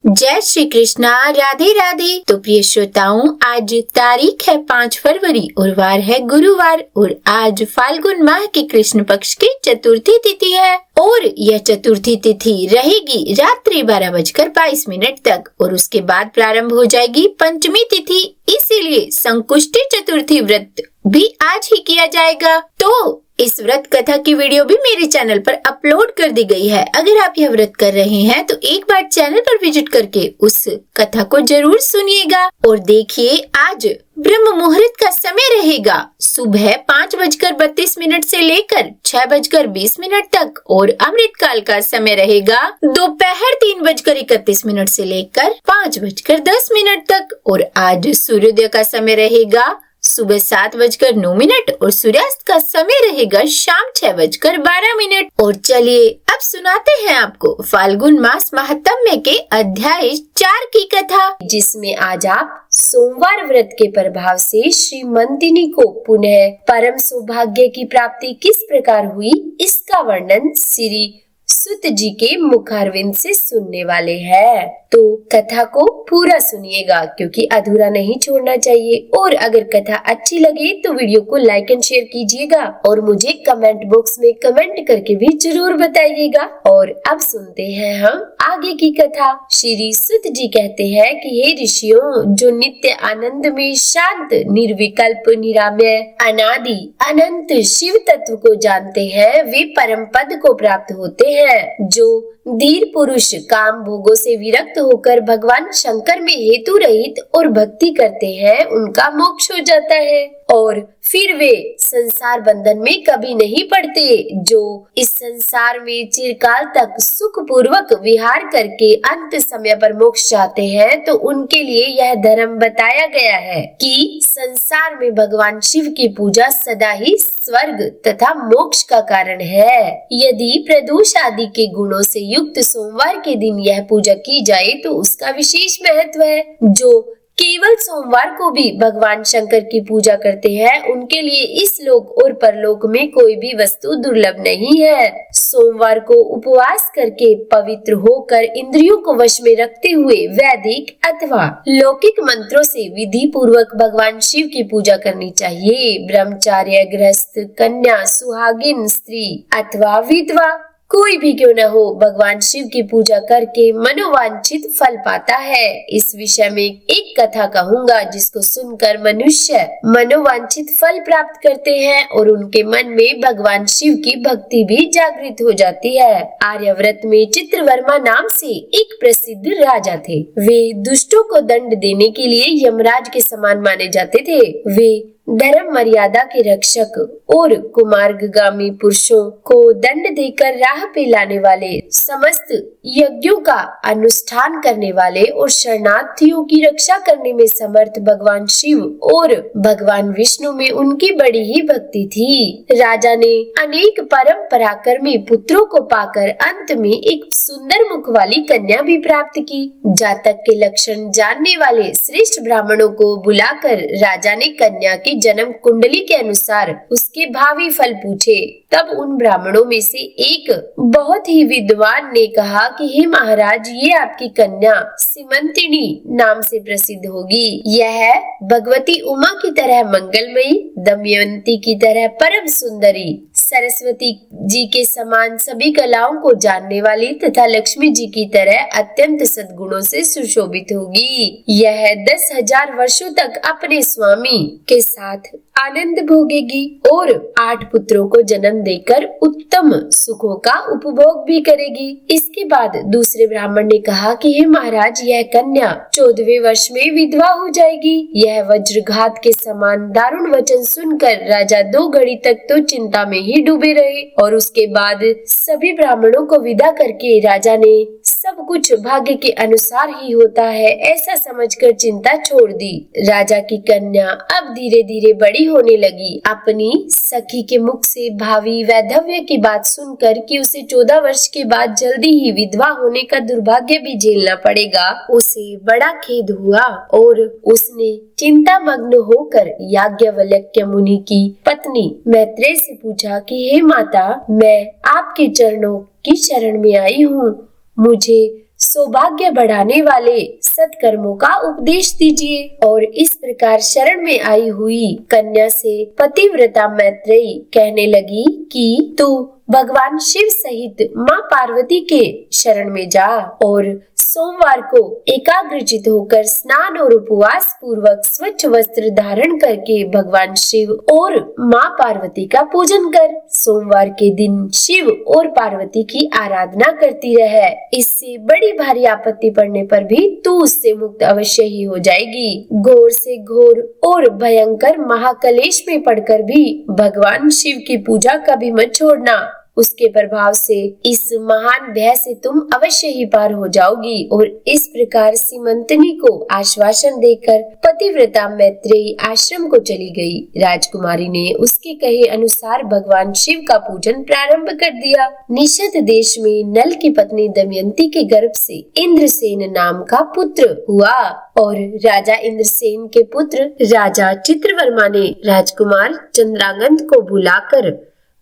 जय श्री कृष्णा, राधे राधे। तो प्रिय श्रोताओं, आज तारीख है 5 फरवरी और वार है गुरुवार और आज फाल्गुन माह के कृष्ण पक्ष की चतुर्थी तिथि है और यह चतुर्थी तिथि रहेगी रात्रि 12:22 तक और उसके बाद प्रारंभ हो जाएगी पंचमी तिथि। इसीलिए संकुष्टी चतुर्थी व्रत भी आज ही किया जाएगा। तो इस व्रत कथा की वीडियो भी मेरे चैनल पर अपलोड कर दी गई है। अगर आप यह व्रत कर रहे हैं तो एक बार चैनल पर विजिट करके उस कथा को जरूर सुनिएगा। और देखिए, आज ब्रह्म मुहूर्त का समय रहेगा सुबह 5:32 से लेकर 6:20 तक और अमृत काल का समय रहेगा दोपहर 3:31 से लेकर 5:10 तक और आज सूर्योदय का समय रहेगा सुबह 7:09 और सूर्यास्त का समय रहेगा शाम 6:12। और चलिए अब सुनाते हैं आपको फाल्गुन मास महात्म्य के अध्याय 4 की कथा, जिसमें आज आप सोमवार व्रत के प्रभाव से श्रीमंतिनी को पुनः परम सौभाग्य की प्राप्ति किस प्रकार हुई, इसका वर्णन श्री सुत जी के मुखारविंद से सुनने वाले हैं। तो कथा को पूरा सुनिएगा क्योंकि अधूरा नहीं छोड़ना चाहिए। और अगर कथा अच्छी लगे तो वीडियो को लाइक एंड शेयर कीजिएगा और मुझे कमेंट बॉक्स में कमेंट करके भी जरूर बताइएगा। और अब सुनते हैं हम आगे की कथा। श्री सुत जी कहते हैं कि हे ऋषियों, जो नित्य आनंद में शांत, निर्विकल्प, निरामय, अनादि, अनंत शिव तत्व को जानते हैं, वे परम पद को प्राप्त होते हैं। जो धीर पुरुष काम भोगों से विरक्त होकर भगवान शंकर में हेतु रहित और भक्ति करते हैं, उनका मोक्ष हो जाता है और फिर वे संसार बंधन में कभी नहीं पड़ते। जो इस संसार में चिरकाल तक सुख पूर्वक विहार करके अंत समय पर मोक्ष चाहते हैं, तो उनके लिए यह धर्म बताया गया है कि संसार में भगवान शिव की पूजा सदा ही स्वर्ग तथा मोक्ष का कारण है। यदि प्रदोष आदि के गुणों से युक्त सोमवार के दिन यह पूजा की जाए तो उसका विशेष महत्व है। जो केवल सोमवार को भी भगवान शंकर की पूजा करते हैं, उनके लिए इस लोक और परलोक में कोई भी वस्तु दुर्लभ नहीं है। सोमवार को उपवास करके पवित्र होकर इंद्रियों को वश में रखते हुए वैदिक अथवा लौकिक मंत्रों से विधि पूर्वक भगवान शिव की पूजा करनी चाहिए। ब्रह्मचार्य, गृहस्थ, कन्या, सुहागिन स्त्री अथवा विधवा कोई भी क्यों न हो, भगवान शिव की पूजा करके मनोवांछित फल पाता है। इस विषय में एक कथा कहूँगा जिसको सुनकर मनुष्य मनोवांछित फल प्राप्त करते हैं और उनके मन में भगवान शिव की भक्ति भी जागृत हो जाती है। आर्यव्रत में चित्रवर्मा नाम से एक प्रसिद्ध राजा थे। वे दुष्टों को दंड देने के लिए यमराज के समान माने जाते थे। वे धर्म मर्यादा के रक्षक और कुमार्गामी पुरुषों को दंड देकर राह पे लाने वाले, समस्त यज्ञों का अनुष्ठान करने वाले और शरणार्थियों की रक्षा करने में समर्थ भगवान शिव और भगवान विष्णु में उनकी बड़ी ही भक्ति थी। राजा ने अनेक परम पराक्रमी पुत्रों को पाकर अंत में एक सुंदर मुख वाली कन्या भी प्राप्त की। जातक के लक्षण जानने वाले श्रेष्ठ ब्राह्मणों को बुलाकर राजा ने कन्या की जन्म कुंडली के अनुसार उसके भावी फल पूछे। तब उन ब्राह्मणों में से एक बहुत ही विद्वान ने कहा कि हे महाराज, ये आपकी कन्या सीमंतिनी नाम से प्रसिद्ध होगी। यह भगवती उमा की तरह मंगलमयी, दमयंती की तरह परम सुंदरी, सरस्वती जी के समान सभी कलाओं को जानने वाली तथा लक्ष्मी जी की तरह अत्यंत सद्गुणों से सुशोभित होगी। यह 10,000 वर्षों तक अपने स्वामी के साथ आनंद भोगेगी और 8 पुत्रों को जन्म देकर उत्तम सुखों का उपभोग भी करेगी। इसके बाद दूसरे ब्राह्मण ने कहा कि हे महाराज, यह कन्या 14वें वर्ष में विधवा हो जाएगी। यह वज्रघात के समान दारुण वचन सुनकर राजा 2 घड़ी तक तो चिंता में ही डूबे रहे और उसके बाद सभी ब्राह्मणों को विदा करके राजा ने सब कुछ भाग्य के अनुसार ही होता है ऐसा समझकर चिंता छोड़ दी। राजा की कन्या अब धीरे धीरे बड़ी होने लगी। अपनी सखी के मुख से भावी वैधव्य की बात सुनकर कि उसे 14 वर्ष के बाद जल्दी ही विधवा होने का दुर्भाग्य भी झेलना पड़ेगा, उसे बड़ा खेद हुआ और उसने चिंता मग्न होकर याज्ञवल्क्य मुनि की पत्नी मैत्रेय से पूछा कि हे माता, मैं आपके चरणों की शरण में आई हूँ। मुझे सौभाग्य बढ़ाने वाले सत्कर्मों का उपदेश दीजिए। और इस प्रकार शरण में आई हुई कन्या से पतिव्रता मैत्रेयी कहने लगी कि तू भगवान शिव सहित माँ पार्वती के शरण में जा और सोमवार को एकाग्रचित होकर स्नान और उपवास पूर्वक स्वच्छ वस्त्र धारण करके भगवान शिव और माँ पार्वती का पूजन कर। सोमवार के दिन शिव और पार्वती की आराधना करती रहे। इससे बड़ी भारी आपत्ति पड़ने पर भी तू उससे मुक्त अवश्य ही हो जाएगी। घोर से घोर और भयंकर महाकलेश में पड़कर भी भगवान शिव की पूजा कभी मत छोड़ना। उसके प्रभाव से इस महान भय से तुम अवश्य ही पार हो जाओगी। और इस प्रकार सीमंतनी को आश्वासन देकर पतिव्रता मैत्रेयी आश्रम को चली गई। राजकुमारी ने उसके कहे अनुसार भगवान शिव का पूजन प्रारंभ कर दिया। निषद देश में नल की पत्नी दमयंती के गर्भ से इंद्रसेन नाम का पुत्र हुआ और राजा इंद्रसेन के पुत्र राजा चित्रवर्मा ने राजकुमार चंद्रांगन को बुलाकर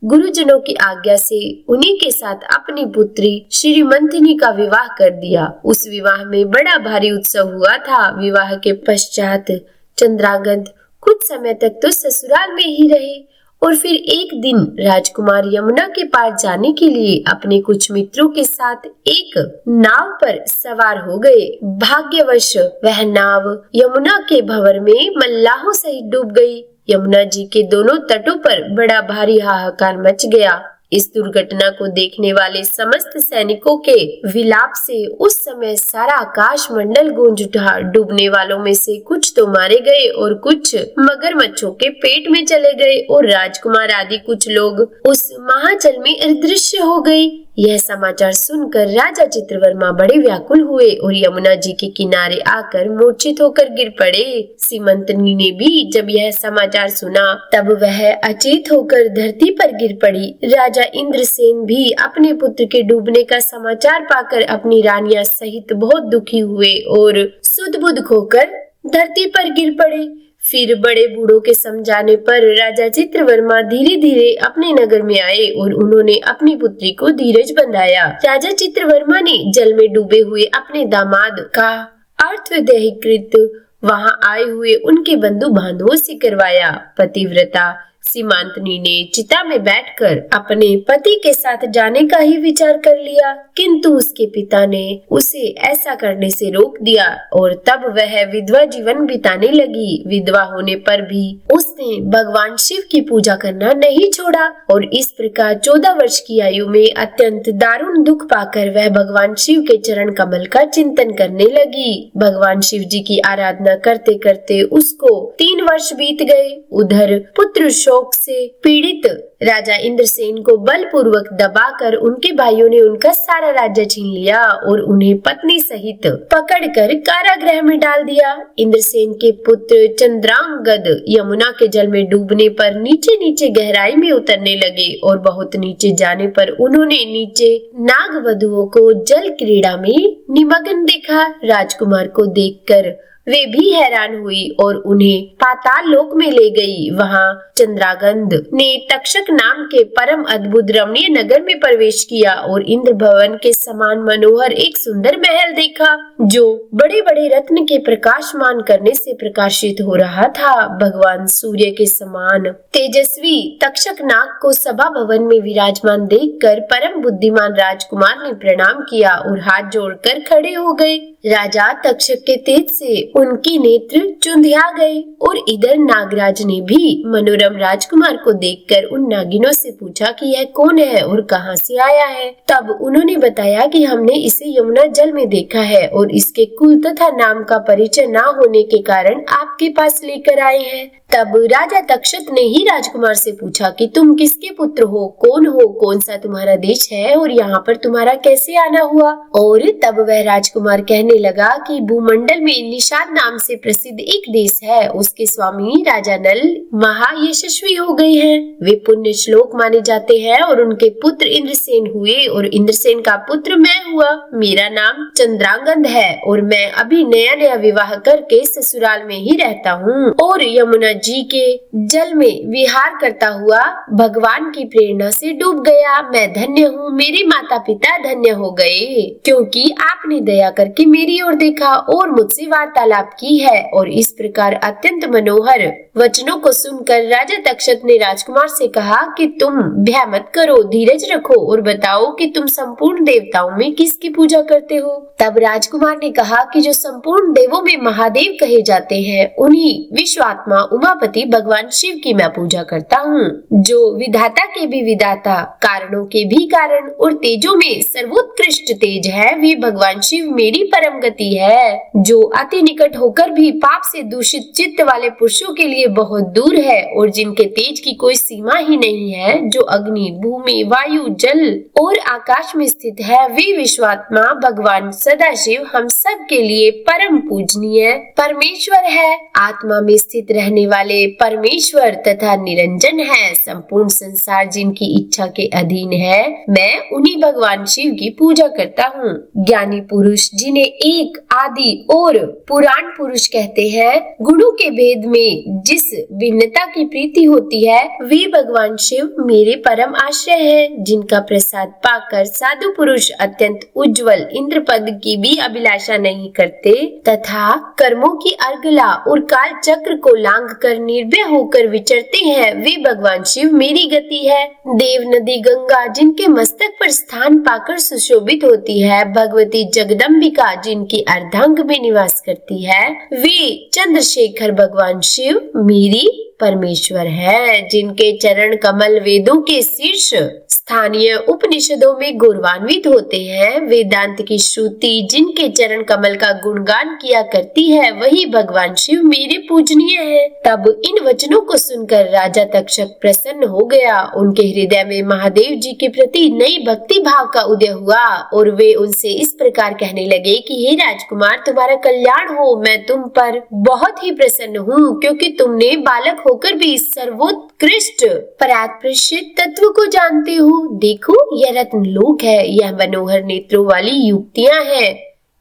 गुरुजनों की आज्ञा से उन्हीं के साथ अपनी पुत्री श्रीमंतिनी का विवाह कर दिया। उस विवाह में बड़ा भारी उत्सव हुआ था। विवाह के पश्चात चंद्रांगन कुछ समय तक तो ससुराल में ही रहे और फिर एक दिन राजकुमार यमुना के पार जाने के लिए अपने कुछ मित्रों के साथ एक नाव पर सवार हो गए। भाग्यवश वह नाव यमुना के भंवर में मल्लाहों सहित डूब गई। यमुना जी के दोनों तटों पर बड़ा भारी हाहाकार मच गया। इस दुर्घटना को देखने वाले समस्त सैनिकों के विलाप से उस समय सारा आकाश मंडल गूंज उठा। डूबने वालों में से कुछ तो मारे गए और कुछ मगरमच्छों के पेट में चले गए और राजकुमार आदि कुछ लोग उस महाजल में अदृश्य हो गए। यह समाचार सुनकर राजा चित्रवर्मा बड़े व्याकुल हुए और यमुना जी के किनारे आकर मूर्छित होकर गिर पड़े। सीमंतनी ने भी जब यह समाचार सुना तब वह अचेत होकर धरती पर गिर पड़ी। राजा इंद्रसेन भी अपने पुत्र के डूबने का समाचार पाकर अपनी रानियां सहित बहुत दुखी हुए और सुध बुध खोकर धरती पर गिर पड़े। फिर बड़े बूढ़ों के समझाने पर राजा चित्रवर्मा धीरे धीरे अपने नगर में आए और उन्होंने अपनी पुत्री को धीरज बंधाया। राजा चित्रवर्मा ने जल में डूबे हुए अपने दामाद का अर्थविदेहीकृत वहां आए हुए उनके बंधु बांधवों से करवाया। पतिव्रता सीमांतनी ने चिता में बैठकर अपने पति के साथ जाने का ही विचार कर लिया, किंतु उसके पिता ने उसे ऐसा करने से रोक दिया और तब वह विधवा जीवन बिताने लगी। विधवा होने पर भी उसने भगवान शिव की पूजा करना नहीं छोड़ा और इस प्रकार 14 वर्ष की आयु में अत्यंत दारुण दुख पाकर वह भगवान शिव के चरण कमल का चिंतन करने लगी। भगवान शिव जी की आराधना करते करते उसको 3 वर्ष बीत गए। उधर पुत्र शोक से पीड़ित राजा इंद्रसेन को बलपूर्वक दबाकर उनके भाइयों ने उनका सारा राज्य छीन लिया और उन्हें पत्नी सहित पकड़कर कारागृह में डाल दिया। इंद्रसेन के पुत्र चंद्रांगद यमुना के जल में डूबने पर नीचे नीचे गहराई में उतरने लगे और बहुत नीचे जाने पर उन्होंने नीचे नागवधुओं को जल क्रीड़ा में निमग्न देखा। राजकुमार को देखकर वे भी हैरान हुई और उन्हें पाताल लोक में ले गई। वहां चंद्रागंध ने तक्षक नाम के परम अद्भुत रमणीय नगर में प्रवेश किया और इंद्र भवन के समान मनोहर एक सुंदर महल देखा जो बड़े बड़े रत्न के प्रकाशमान करने से प्रकाशित हो रहा था। भगवान सूर्य के समान तेजस्वी तक्षक नाग को सभा भवन में विराजमान देखकर परम बुद्धिमान राजकुमार ने प्रणाम किया और हाथ जोड़कर खड़े हो गए। राजा तक्षक के तेज से उनकी नेत्र चुंधिया गए और इधर नागराज ने भी मनोरम राजकुमार को देखकर उन नागिनों से पूछा कि यह कौन है और कहां से आया है। तब उन्होंने बताया कि हमने इसे यमुना जल में देखा है और इसके कुल तथा नाम का परिचय न होने के कारण आपके पास लेकर आए हैं। तब राजा तक्षक ने ही राजकुमार से पूछा कि तुम किसके पुत्र हो, कौन सा तुम्हारा देश है और यहाँ पर तुम्हारा कैसे आना हुआ। और तब वह राजकुमार कहने लगा कि भूमंडल में निषाद नाम से प्रसिद्ध एक देश है, उसके स्वामी राजा नल महायशस्वी हो गए हैं। वे पुण्य श्लोक माने जाते हैं और उनके पुत्र इंद्रसेन हुए और इंद्रसेन का पुत्र मैं हुआ। मेरा नाम चंद्रांगद है और मैं अभी नया नया विवाह करके ससुराल में ही रहता हूँ और यमुना जी के जल में विहार करता हुआ भगवान की प्रेरणा से डूब गया। मैं धन्य हूँ, मेरे माता पिता धन्य हो गए, क्योंकि आपने दया करके मेरी ओर देखा और मुझसे वार्तालाप की है। और इस प्रकार अत्यंत मनोहर वचनों को सुनकर राजा तक्षक ने राजकुमार से कहा कि तुम भय मत करो, धीरज रखो और बताओ कि तुम संपूर्ण देवताओं में किसकी पूजा करते हो। तब राजकुमार ने कहा कि जो संपूर्ण देवों में महादेव कहे जाते हैं, उन्हीं विश्वात्मा उमापति भगवान शिव की मैं पूजा करता हूँ, जो विधाता के भी विधाता, कारणों के भी कारण और तेजों में सर्वोत्कृष्ट तेज है। वे भगवान शिव मेरी परम गति है, जो अति निकट होकर भी पाप से दूषित चित्त वाले पुरुषों के लिए बहुत दूर है और जिनके तेज की कोई सीमा ही नहीं है, जो अग्नि, भूमि, वायु, जल और आकाश में स्थित है। वे विश्वात्मा भगवान सदाशिव हम सब के लिए परम पूजनीय परमेश्वर है, आत्मा में स्थित रहने वाले परमेश्वर तथा निरंजन है। संपूर्ण संसार जिनकी इच्छा के अधीन है, मैं उन्हीं भगवान शिव की पूजा करता हूँ। ज्ञानी पुरुष, जिन्हें एक आदि और पुराण पुरुष कहते हैं, गुणों के भेद में जिस भिन्नता की प्रीति होती है, वे भगवान शिव मेरे परम आश्रय हैं, जिनका प्रसाद पाकर साधु पुरुष अत्यंत उज्जवल इंद्र पद की भी अभिलाषा नहीं करते तथा कर्मों की अर्गला और काल चक्र को लांघ कर निर्भय होकर विचरते हैं। वे भगवान शिव मेरी गति है। देव नदी गंगा जिनके मस्तक पर स्थान पाकर सुशोभित होती है, भगवती जगदम्बिका जिनकी अर्धांग में निवास करती है, वे चंद्रशेखर भगवान शिव मेरी परमेश्वर है, जिनके चरण कमल वेदों के शीर्ष स्थानीय उपनिषदों में गौरवान्वित होते हैं। वेदांत की श्रुति जिनके चरण कमल का गुणगान किया करती है, वही भगवान शिव मेरे पूजनीय है। तब इन वचनों को सुनकर राजा तक्षक प्रसन्न हो गया। उनके हृदय में महादेव जी के प्रति नई भक्ति भाव का उदय हुआ और वे उनसे इस प्रकार कहने लगे कि हे राजकुमार, तुम्हारा कल्याण हो। मैं तुम पर बहुत ही प्रसन्न हूँ, क्योंकि तुमने बालक होकर भी सर्वोत्कृष्ट परात्परित तत्व को जानते हो। देखो, यह रत्न लोक है, यह मनोहर नेत्रों वाली युक्तियां हैं,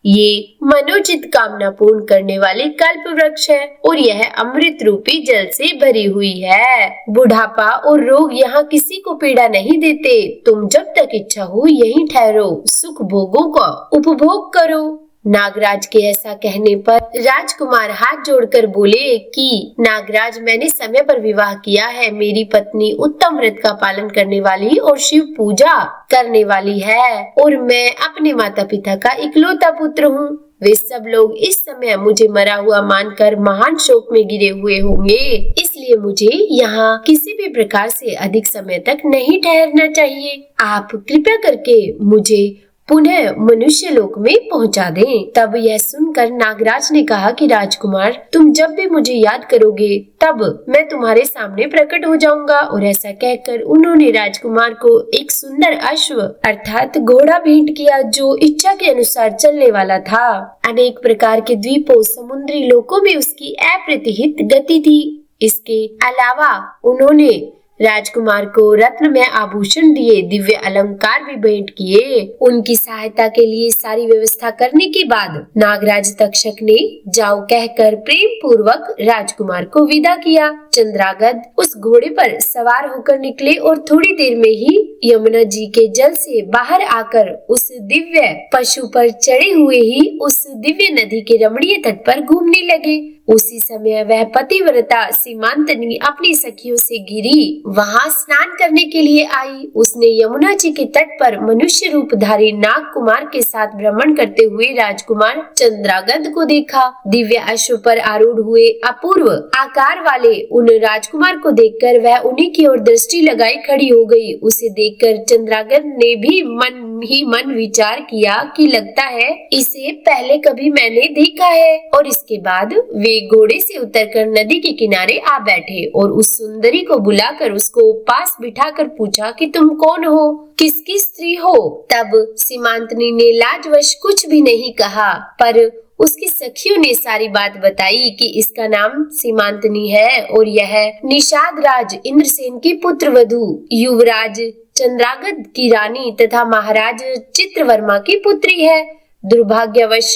ये मनोचित कामना पूर्ण करने वाले कल्प वृक्ष है और यह अमृत रूपी जल से भरी हुई है। बुढ़ापा और रोग यहाँ किसी को पीड़ा नहीं देते। तुम जब तक इच्छा हो यहीं ठहरो, सुख भोगों का उपभोग करो। नागराज के ऐसा कहने पर राजकुमार हाथ जोड़कर बोले कि नागराज, मैंने समय पर विवाह किया है। मेरी पत्नी उत्तम व्रत का पालन करने वाली और शिव पूजा करने वाली है और मैं अपने माता पिता का इकलौता पुत्र हूँ। वे सब लोग इस समय मुझे मरा हुआ मानकर महान शोक में गिरे हुए होंगे, इसलिए मुझे यहाँ किसी भी प्रकार से अधिक समय तक नहीं ठहरना चाहिए। आप कृपया करके मुझे पुनः मनुष्य लोक में पहुंचा दें। तब यह सुनकर नागराज ने कहा कि राजकुमार, तुम जब भी मुझे याद करोगे तब मैं तुम्हारे सामने प्रकट हो जाऊंगा। और ऐसा कहकर उन्होंने राजकुमार को एक सुंदर अश्व अर्थात घोड़ा भेंट किया, जो इच्छा के अनुसार चलने वाला था। अनेक प्रकार के द्वीपों, समुद्री लोकों में उसकी अप्रतिहित गति थी। इसके अलावा उन्होंने राजकुमार को रत्न में आभूषण दिए, दिव्य अलंकार भी भेंट किए। उनकी सहायता के लिए सारी व्यवस्था करने के बाद नागराज तक्षक ने जाओ कहकर प्रेम पूर्वक राजकुमार को विदा किया। चंद्रागद उस घोड़े पर सवार होकर निकले और थोड़ी देर में ही यमुना जी के जल से बाहर आकर उस दिव्य पशु पर चढ़े हुए ही उस दिव्य नदी के रमणीय तट पर घूमने लगे। उसी समय वह पतिव्रता सीमांतनी अपनी सखियों से घिरी वहां स्नान करने के लिए आई। उसने यमुना जी के तट पर मनुष्य रूपधारी नाग कुमार के साथ भ्रमण करते हुए राजकुमार चंद्रागद को देखा। दिव्य अश्व पर आरूढ़ हुए अपूर्व आकार वाले उन राजकुमार को देखकर वह उन्हीं की ओर दृष्टि लगाई खड़ी हो गई। उसे देखकर चंद्रागद ने भी मन ही मन विचार किया कि लगता है इसे पहले कभी मैंने देखा है। और इसके बाद वे घोड़े से उतरकर नदी के किनारे आ बैठे और उस सुंदरी को बुलाकर उसको पास बिठाकर पूछा कि तुम कौन हो, किसकी स्त्री हो। तब सीमांतनी ने लाजवश कुछ भी नहीं कहा, पर उसकी सखियों ने सारी बात बताई कि इसका नाम सीमांतनी है और यह निषाद राज इंद्रसेन की पुत्र वधू, युवराज चंद्रागद की रानी तथा महाराज चित्रवर्मा की पुत्री है। दुर्भाग्यवश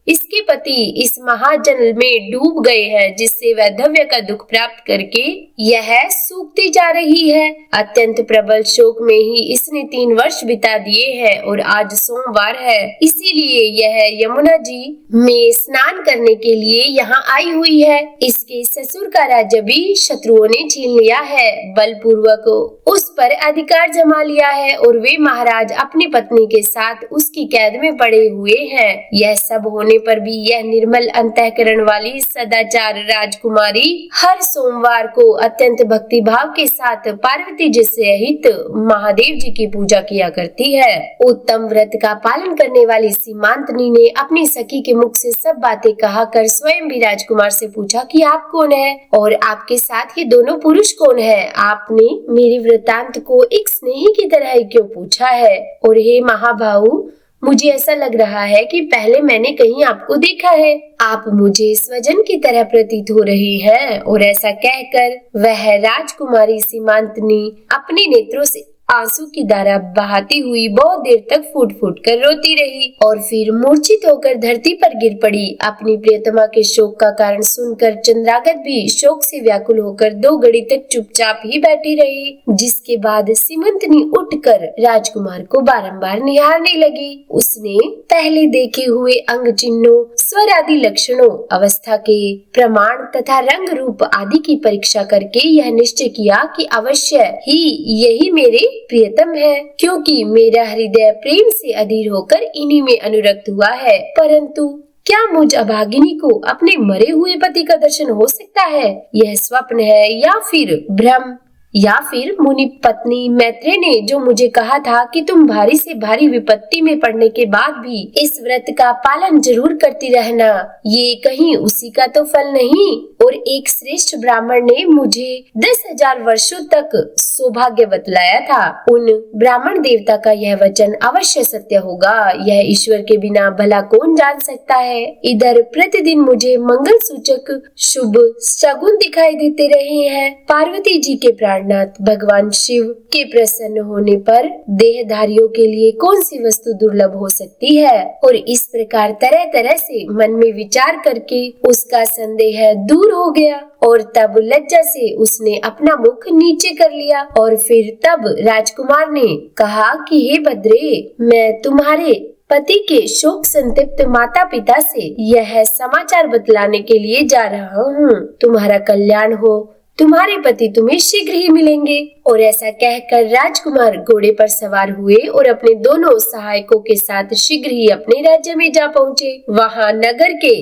इसके पति इस महाजल में डूब गए हैं, जिससे वैधव्य का दुख प्राप्त करके यह सूखती जा रही है। अत्यंत प्रबल शोक में ही इसने 3 वर्ष बिता दिए हैं और आज सोमवार है, इसीलिए यह यमुना जी में स्नान करने के लिए यहाँ आई हुई है। इसके ससुर का राज्य भी शत्रुओं ने छीन लिया है, बलपूर्वक उस पर अधिकार जमा लिया है और वे महाराज अपनी पत्नी के साथ उसकी कैद में पड़े हुए हैं। यह सब होने पर भी यह निर्मल अंतःकरण वाली सदाचार राजकुमारी हर सोमवार को अत्यंत भक्ति भाव के साथ पार्वती जी सहित महादेव जी की पूजा किया करती है। उत्तम व्रत का पालन करने वाली सीमांतनी ने अपनी सखी के मुख से सब बातें कहा कर स्वयं भी राजकुमार से पूछा कि आप कौन है और आपके साथ ये दोनों पुरुष कौन है। आपने मेरे वृतांत को एक स्नेही की तरह ही क्यों पूछा है? और हे महाभाऊ, मुझे ऐसा लग रहा है कि पहले मैंने कहीं आपको देखा है। आप मुझे स्वजन की तरह प्रतीत हो रही हैं। और ऐसा कहकर वह राजकुमारी सीमांतनी अपने नेत्रों से आंसू की धारा बहाती हुई बहुत देर तक फूट फूट कर रोती रही और फिर मूर्छित होकर धरती पर गिर पड़ी। अपनी प्रियतमा के शोक का कारण सुनकर चंद्रागत भी शोक से व्याकुल होकर 2 घड़ी तक चुपचाप ही बैठी रही, जिसके बाद सीमंतनी उठकर राजकुमार को बारंबार निहारने लगी। उसने पहले देखे हुए अंग चिन्हों, स्वर आदि लक्षणों, अवस्था के प्रमाण तथा रंग रूप आदि की परीक्षा करके यह निश्चय किया कि अवश्य ही यही मेरे प्रियतम है, क्योंकि मेरा हृदय प्रेम से अधीर होकर इन्हीं में अनुरक्त हुआ है। परंतु क्या मुझ अभागिनी को अपने मरे हुए पति का दर्शन हो सकता है? यह स्वप्न है या फिर भ्रम? या फिर मुनि पत्नी मैत्रेय ने जो मुझे कहा था कि तुम भारी से भारी विपत्ति में पड़ने के बाद भी इस व्रत का पालन जरूर करती रहना, ये कहीं उसी का तो फल नहीं? और एक श्रेष्ठ ब्राह्मण ने मुझे 10,000 वर्षों तक सौभाग्य बतलाया था। उन ब्राह्मण देवता का यह वचन अवश्य सत्य होगा। यह ईश्वर के बिना भला कौन जान सकता है? इधर प्रतिदिन मुझे मंगल सूचक शुभ शगुन दिखाई देते रहे हैं। पार्वती जी के प्राणनाथ भगवान शिव के प्रसन्न होने पर देहधारियों के लिए कौन सी वस्तु दुर्लभ हो सकती है? और इस प्रकार तरह तरह से मन में विचार करके उसका संदेह दूर हो गया और तब लज्जा से उसने अपना मुख नीचे कर लिया। और फिर तब राजकुमार ने कहा कि हे भद्रे, मैं तुम्हारे पति के शोक संतप्त माता पिता से यह समाचार बतलाने के लिए जा रहा हूँ। तुम्हारा कल्याण हो, तुम्हारे पति तुम्हें शीघ्र ही मिलेंगे। और ऐसा कहकर राजकुमार घोड़े पर सवार हुए और अपने दोनों सहायकों के साथ शीघ्र ही अपने राज्य में जा पहुँचे। वहाँ नगर के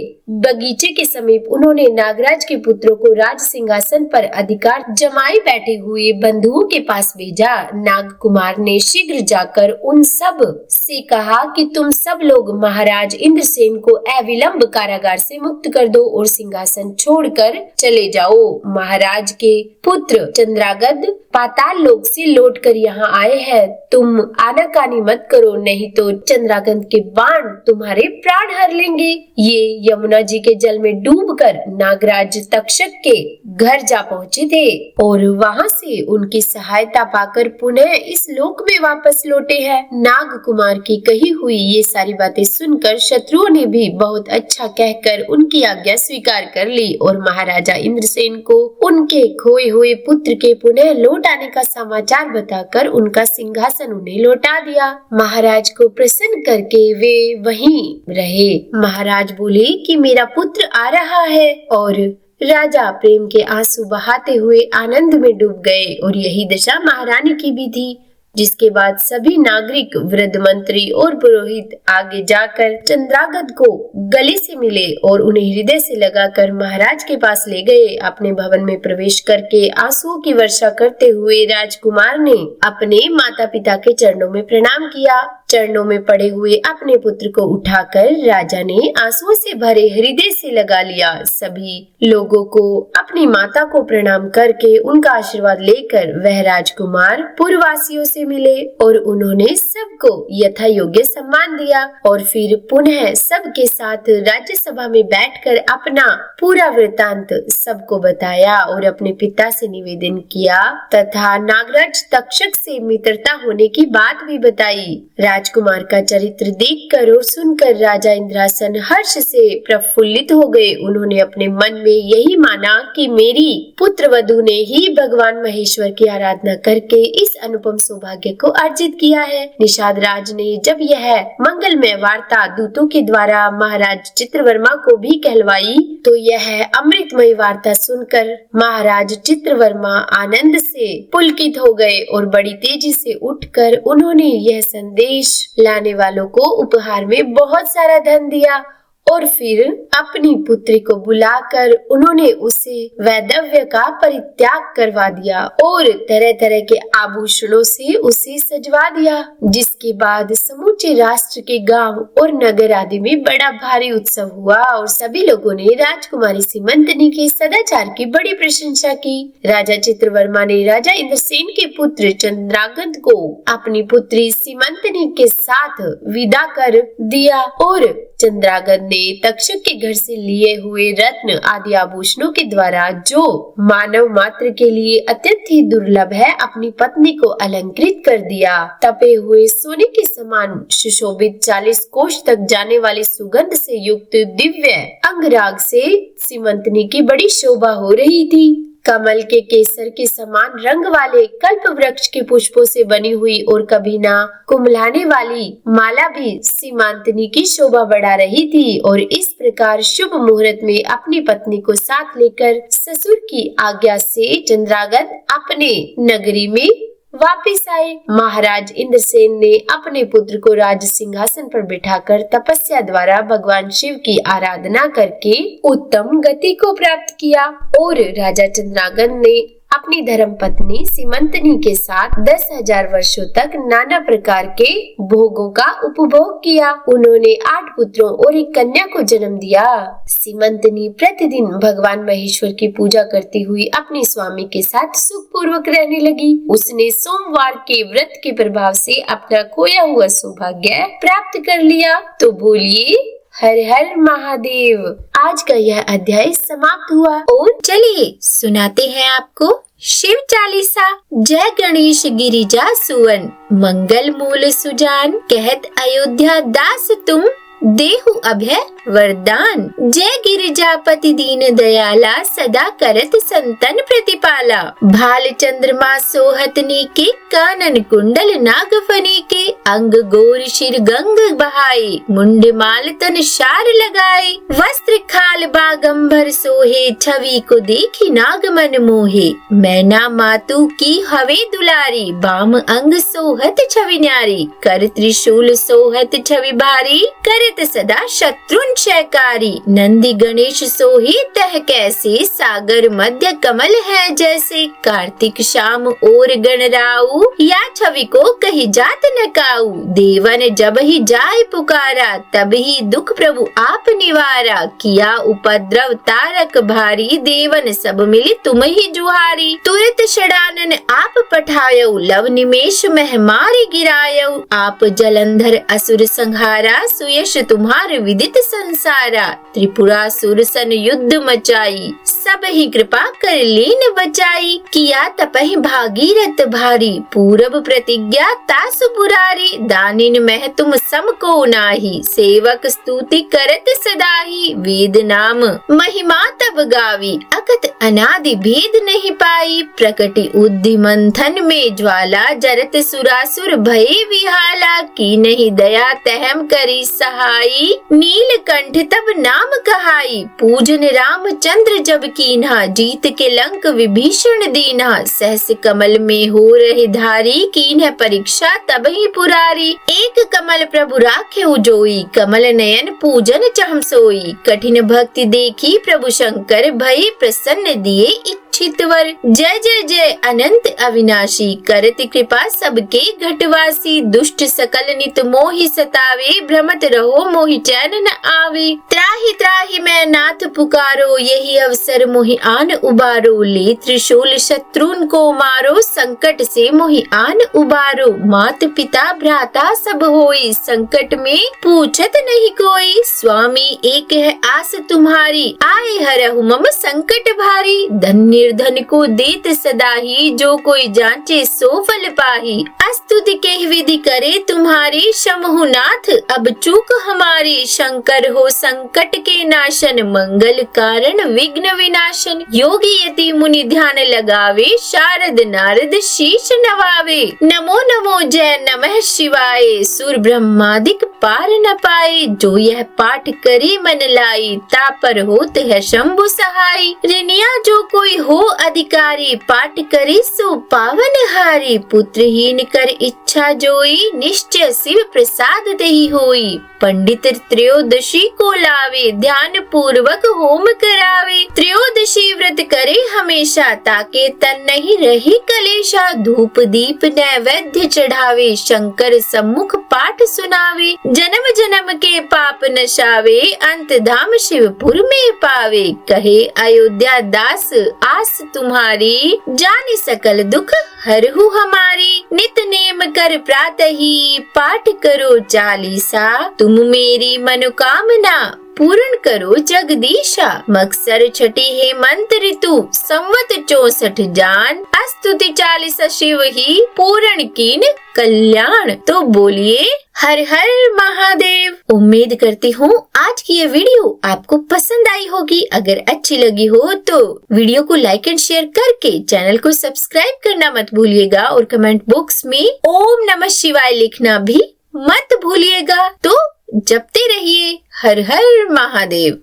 बगीचे के समीप उन्होंने नागराज के पुत्रों को राज सिंहासन पर अधिकार जमाए बैठे हुए बंधुओं के पास भेजा। नाग कुमार ने शीघ्र जाकर उन सब से कहा कि तुम सब लोग महाराज इंद्रसेन को अविलंब कारागार से मुक्त कर दो और सिंहासन छोड़कर चले जाओ। महाराज के पुत्र चंद्रागद पाताल लोक से लौटकर यहाँ आए हैं। तुम आनाकानी मत करो, नहीं तो चंद्रागद के बाण तुम्हारे प्राण हर लेंगे। ये यमुना जी के जल में डूबकर नागराज तक्षक के घर जा पहुँचे थे और वहाँ से उनकी सहायता पाकर पुनः इस लोक में वापस लौटे हैं। नाग कुमार की कही हुई ये सारी बातें सुनकर शत्रुओं ने भी बहुत अच्छा कहकर उनकी आज्ञा स्वीकार कर ली और महाराजा इंद्रसेन को उनके खोए हुए पुत्र के पुनः लौट आने का समाचार बताकर उनका सिंहासन उन्हें लौटा दिया। महाराज को प्रसन्न करके वे वहीं रहे। महाराज बोले कि मेरा पुत्र आ रहा है और राजा प्रेम के आंसू बहाते हुए आनंद में डूब गए। और यही दशा महारानी की भी थी। जिसके बाद सभी नागरिक, वृद्ध मंत्री और पुरोहित आगे जाकर चंद्रागद को गले से मिले और उन्हें हृदय से लगाकर महाराज के पास ले गए। अपने भवन में प्रवेश करके आंसुओं की वर्षा करते हुए राजकुमार ने अपने माता पिता के चरणों में प्रणाम किया। चरणों में पड़े हुए अपने पुत्र को उठाकर राजा ने आंसुओं से भरे हृदय से लगा लिया। सभी लोगों को अपनी माता को प्रणाम करके उनका आशीर्वाद लेकर वह राजकुमार पूर्ववासियों से मिले और उन्होंने सबको यथा योग्य सम्मान दिया और फिर पुनः सबके साथ राज्यसभा में बैठकर अपना पूरा वृतांत सबको बताया और अपने पिता से निवेदन किया तथा नागराज तक्षक से मित्रता होने की बात भी बताई। राजकुमार का चरित्र देखकर और सुनकर राजा इंद्रासन हर्ष से प्रफुल्लित हो गए। उन्होंने अपने मन में यही माना कि मेरी पुत्र वधू ने ही भगवान महेश्वर की आराधना करके इस अनुपम सौभाग्य को अर्जित किया है। निषाद राज ने जब यह मंगलमय वार्ता दूतों के द्वारा महाराज चित्रवर्मा को भी कहलवाई तो यह अमृतमय वार्ता सुनकर महाराज चित्रवर्मा आनंद से पुलकित हो गए और बड़ी तेजी से उठकर उन्होंने यह संदेश लाने वालों को उपहार में बहुत सारा धन दिया और फिर अपनी पुत्री को बुलाकर उन्होंने उसे वैधव्य का परित्याग करवा दिया और तरह तरह के आभूषणों से उसे सजवा दिया, जिसके बाद समूचे राष्ट्र के गांव और नगर आदि में बड़ा भारी उत्सव हुआ और सभी लोगों ने राजकुमारी सीमंतनी के सदाचार की बड़ी प्रशंसा की। राजा चित्रवर्मा ने राजा इंद्रसेन के पुत्र चंद्रागत को अपनी पुत्री सीमंतनी के साथ विदा कर दिया और चंद्रागत ने तक्षक के घर से लिए हुए रत्न आदि आभूषणों के द्वारा जो मानव मात्र के लिए अत्यंत ही दुर्लभ है अपनी पत्नी को अलंकृत कर दिया। तपे हुए सोने के समान सुशोभित 40 कोष तक जाने वाली सुगंध से युक्त दिव्य अंगराग से सीमंतनी की बड़ी शोभा हो रही थी। कमल के केसर के समान रंग वाले कल्प वृक्ष के पुष्पों से बनी हुई और कभी ना कुम्हलाने वाली माला भी सीमंतनी की शोभा बढ़ा रही थी और इस प्रकार शुभ मुहूर्त में अपनी पत्नी को साथ लेकर ससुर की आज्ञा से चंद्रागत अपने नगरी में वापिस आए। महाराज इंद्रसेन ने अपने पुत्र को राज सिंहासन पर बिठाकर तपस्या द्वारा भगवान शिव की आराधना करके उत्तम गति को प्राप्त किया और राजा चंद्रागत ने अपनी धर्म पत्नी सीमंतनी के साथ 10,000 वर्षों तक नाना प्रकार के भोगों का उपभोग किया। उन्होंने 8 पुत्रों और एक कन्या को जन्म दिया। सीमंतनी प्रतिदिन भगवान महेश्वर की पूजा करती हुई अपने स्वामी के साथ सुख पूर्वक रहने लगी। उसने सोमवार के व्रत के प्रभाव से अपना खोया हुआ सौभाग्य प्राप्त कर लिया। तो बोलिए हर हर महादेव। आज का यह अध्याय समाप्त हुआ और चलिए सुनाते हैं आपको शिव चालीसा। जय गणेश गिरिजा सुवन मंगल मूल सुजान, कहत अयोध्या दास तुम देहु अभय वरदान। जय गिरिजापति दीन दयाला, सदा करत संतन प्रतिपाला। भाल चंद्रमा सोहतनी के, कानन कुंडल नागफनी के। अंग गोर शिर गंग बहाए, मुंड माल तन शार लगाए। वस्त्र खाल बागंबर सोहे, छवि को देखी नाग मन मोहे। मैना मातु की हवे दुलारी, बाम अंग सोहत छवि न्यारी। कर त्रिशूल सोहत छवि भारी, करत सदा शत्रुन क्षयकारी। नंदी गणेश सोहे तह कैसे, सागर मध्य कमल है जैसे। कार्तिक शाम और गणराऊ, या छवि को कही जात न काऊ। देवन जब ही जाय पुकारा, तब ही दुख प्रभु आप निवारा। किया उपद्रव तारक भारी, देवन सब मिली तुम ही जुहारी। तुरत षडानन आप पठायो, लव निमेष मह मारी गिरायो। आप जलंधर असुर संहारा, सुयश तुम्हार विदित संसारा। त्रिपुरासुर सन युद्ध मचाई, सब ही कृपा कर लीन बचाई। किया तपहि भागीरथ भारी, पूरब प्रतिज्ञा तासु पुरारी। दानिन मह तुम सम को नाही, सेवक स्तुति करत सदाही। वेद नाम महिमा तब गावी, अकत अनादि भेद नहीं पाई। प्रकटि उद्धि मंथन में ज्वाला, जरत सुरासुर भये विहाला। की नहीं दया तहम करी सहाई, नीलकंठ तब नाम कहाई। पूजन रामचंद्र जब कीन्हा, जीत के लंक विभीषण दीन्हा। सहस कमल में हो रहे धारी, कीन्ह परीक्षा तब ही पुरारी। एक कमल प्रभु राखे उजोई, कमल नयन पूजन चहम सोई। कठिन भक्ति देखी प्रभु शंकर, भई प्रसन्न दिए इच्छितवर। जय जय जय अनंत अविनाशी, करत कृपा सबके घटवासी। दुष्ट सकल नित मोहि सतावे, भ्रमत रहो मोहि चैन न आवे। त्राहि त्राहि मैं नाथ पुकारो, यही अवसर मोहि आन उबारो। ले त्रिशूल शत्रुन को मारो, संकट से मोहि आन उबारो। मात पिता भ्राता सब होई, संकट में पूछत नहीं कोई। स्वामी एक है आस तुम्हारी, आए हरहु मम संकट भारी। धन्य निर्धन को देत सदा ही, जो कोई जांचे सो फल पाही। स्तुति के विधि करे तुम्हारी शंभुनाथ, अब चूक हमारी शंकर हो संकट के नाशन, मंगल कारण विघ्न विनाशन। योगी यति मुनि ध्यान लगावे, शारद नारद शीश नवावे। नमो नमो जय नमः शिवाय, सुर ब्रह्मादिक पार न पाए। जो यह पाठ करे मन लाई, तापर होत है शंभु सहाय। ऋणिया जो कोई हो अधिकारी, पाठ करे सो पावन हारी। पुत्रहीन कर इच्छा जोई, निश्चय शिव प्रसाद दही होई। पंडित त्रयोदशी को लावे, ध्यान पूर्वक होम करावे। त्रयोदशी व्रत करे हमेशा, ताके तन नहीं रही कलेशा। धूप दीप नैवेद्य चढ़ावे, शंकर सम्मुख पाठ सुनावे। जन्म जन्म के पाप नशावे, अंत धाम शिवपुर में पावे। कहे अयोध्या दास आस तुम्हारी, जानी सकल दुख हरहु हमारी। नित नेम कर प्रातः ही, पाठ करो चालीसा। तुम मेरी मनोकामना पूर्ण करो जगदीशा। मकसर छठी हेमंत ऋतु, संवत 64 जान। स्तुति 40 शिव ही, पूर्ण कीन कल्याण। तो बोलिए हर हर महादेव। उम्मीद करती हूँ आज की ये वीडियो आपको पसंद आई होगी। अगर अच्छी लगी हो तो वीडियो को लाइक एंड शेयर करके चैनल को सब्सक्राइब करना मत भूलिएगा, और कमेंट बॉक्स में ओम नमः शिवाय लिखना भी मत भूलिएगा। तो जपते रहिए हर हर महादेव।